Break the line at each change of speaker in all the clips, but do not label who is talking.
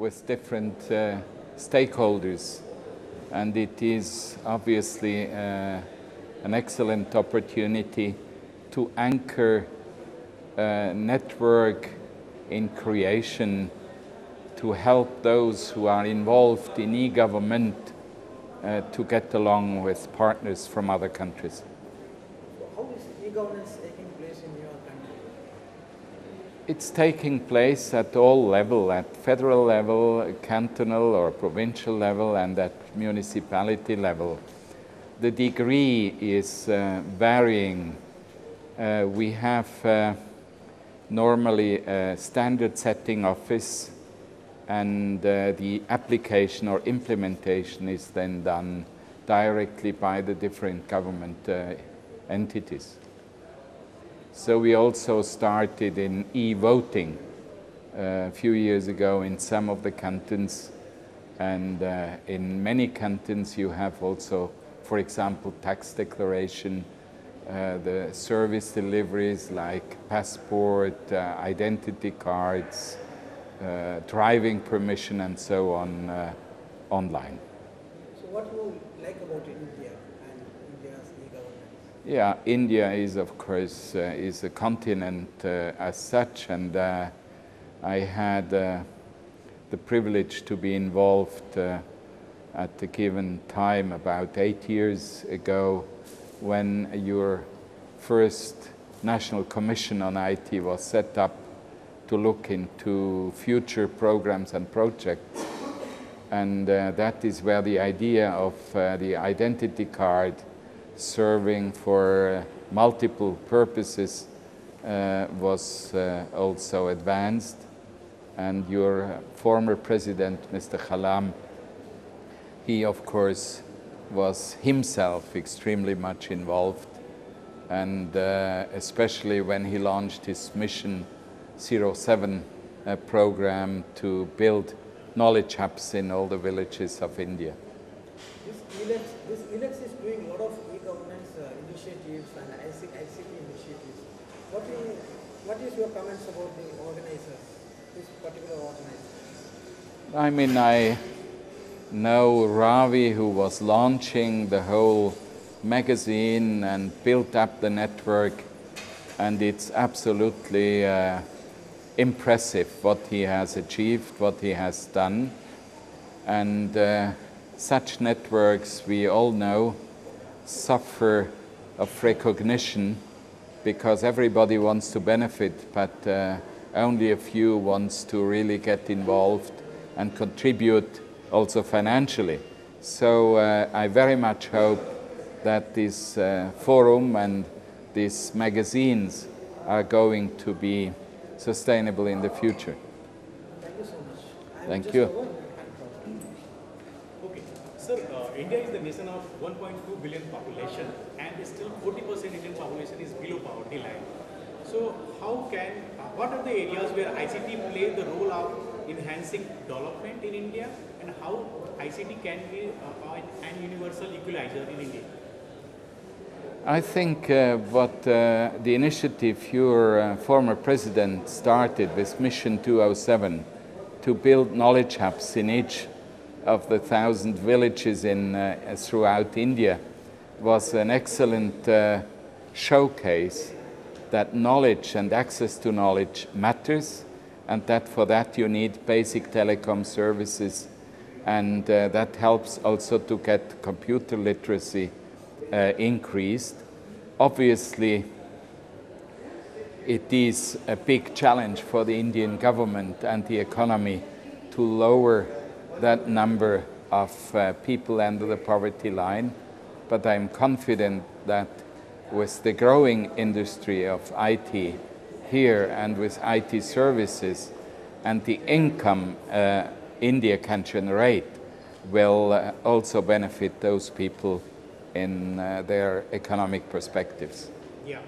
with different stakeholders, and it is obviously an excellent opportunity to anchor a network in creation to help those who are involved in e-government to get along with partners from other countries.
So how is e-governance taking place in your country?
It's taking place at all levels, at federal level, cantonal or provincial level, and at municipality level. The degree is varying. We have normally a standard setting office, and the application or implementation is then done directly by the different government entities. So we also started in e-voting a few years ago in some of the cantons, and in many cantons you have also, for example, tax declaration, the service deliveries like passport, identity cards, driving permission and so on online.
So what do you like about India and India's e-governance?
Yeah, India is of course is a continent as such, and I had the privilege to be involved at a given time about 8 years ago when your first National Commission on IT was set up to look into future programs and projects. And that is where the idea of the identity card serving for multiple purposes was also advanced. And your former president, Mr. Khalam, he of course was himself extremely much involved, and especially when he launched his Mission 07 program to build knowledge hubs in all the villages of India.
This ILEX is doing a lot of e-governance initiatives and ICT initiatives. What is your comments about the organizers, this particular organizer?
I mean, I know Ravi, who was launching the whole magazine and built up the network, and it's absolutely impressive what he has achieved, what he has done. And such networks, we all know, suffer of recognition because everybody wants to benefit, but only a few wants to really get involved and contribute also financially. So I very much hope that this forum and these magazines are going to be sustainable in the future.
Thank you so much.
Thank you.
Okay, sir, India is the nation of 1.2 billion population, and still 40% Indian population is below poverty line. So what are the areas where ICT plays the role of enhancing development in India, and how ICT can be an universal equalizer in India?
I think what the initiative your former president started with Mission 207 to build knowledge hubs in each of the 1,000 villages throughout India was an excellent showcase that knowledge and access to knowledge matters, and that for that you need basic telecom services, and that helps also to get computer literacy increased. Obviously, it is a big challenge for the Indian government and the economy to lower that number of people under the poverty line, but I'm confident that with the growing industry of IT here and with IT services and the income India can generate will also benefit those people in their economic perspectives.
Yeah.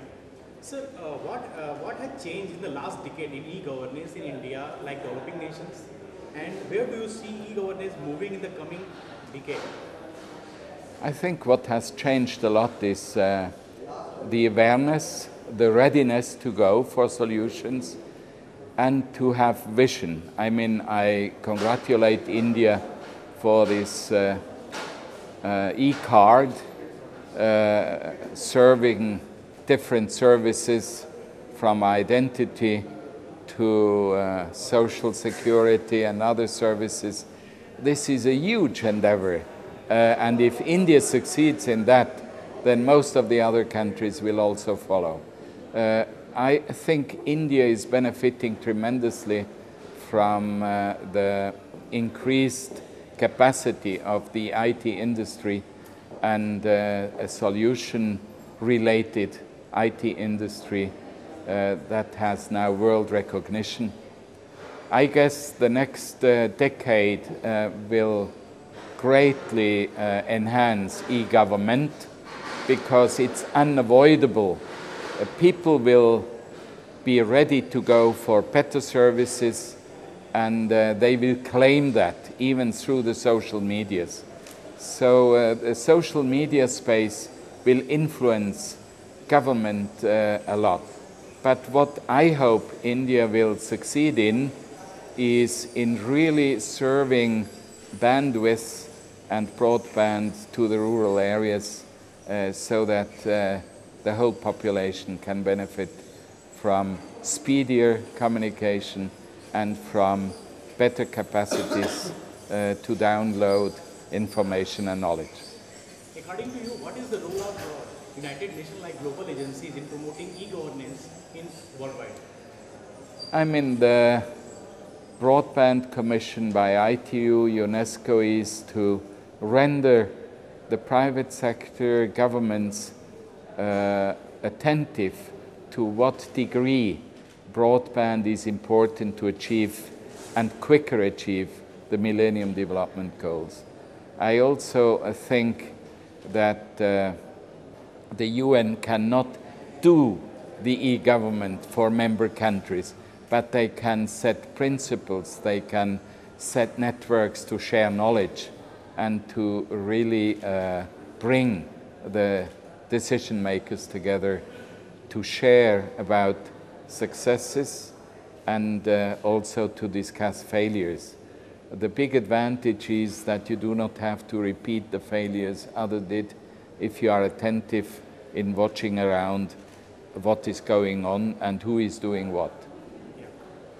Sir, what has changed in the last decade in e-governance in India, like developing nations, and where do you see e-governance moving in the coming decade?
I think what has changed a lot is the awareness, the readiness to go for solutions, and to have vision. I mean, I congratulate India for this e-card serving different services from identity to social security and other services. This is a huge endeavor. And if India succeeds in that, then most of the other countries will also follow. I think India is benefiting tremendously from the increased capacity of the IT industry and a solution-related IT industry that has now world recognition. I guess the next decade will greatly enhance e-government because it's unavoidable. People will be ready to go for better services, and they will claim that even through the social medias. So the social media space will influence government a lot. But what I hope India will succeed in is in really serving bandwidth and broadband to the rural areas so that the whole population can benefit from speedier communication and from better capacities to download information and knowledge.
According to you, what is the role of United Nations like global agencies in promoting e-governance in worldwide?
I mean, the Broadband Commission by ITU, UNESCO is to render the private sector, governments attentive to what degree broadband is important to achieve and quicker achieve the Millennium Development Goals. I also think that the UN cannot do the e-government for member countries, but they can set principles, they can set networks to share knowledge and to really bring the decision makers together to share about successes and also to discuss failures. The big advantage is that you do not have to repeat the failures others did if you are attentive in watching around what is going on and who is doing what.
Yeah.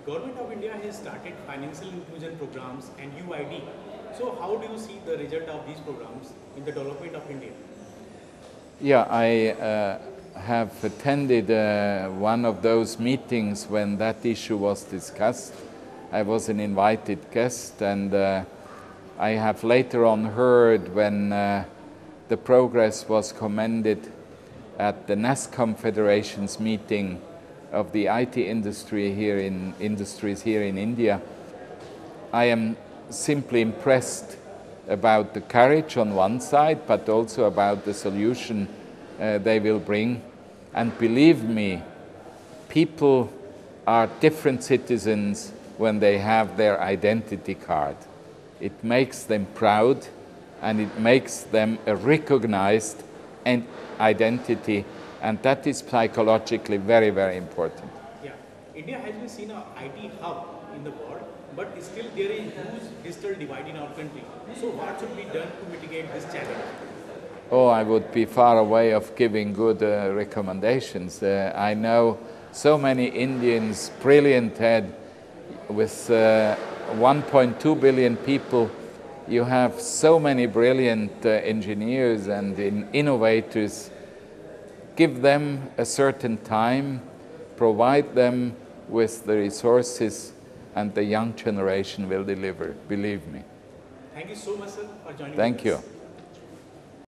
Government of India has started financial inclusion programs and UID. So how do you see the result of these programs in the development of India?
Yeah, I have attended one of those meetings when that issue was discussed. I was an invited guest, and I have later on heard when the progress was commended at the NASCOM Federation's meeting of the IT industries here in India. I am simply impressed about the courage on one side, but also about the solution they will bring. And believe me, people are different citizens when they have their identity card. It makes them proud, and it makes them a recognized identity, and that is psychologically very, very important.
Yeah, India has been seen an IT hub in the world, but still there is huge digital divide in our country. So what should be done to mitigate this challenge?
Oh, I would be far away of giving good recommendations. I know so many Indians, brilliant head, with 1.2 billion people. You have so many brilliant engineers and innovators. Give them a certain time, provide them with the resources, and the young generation will deliver, believe me.
Thank you so much, sir, for joining us.
Thank you.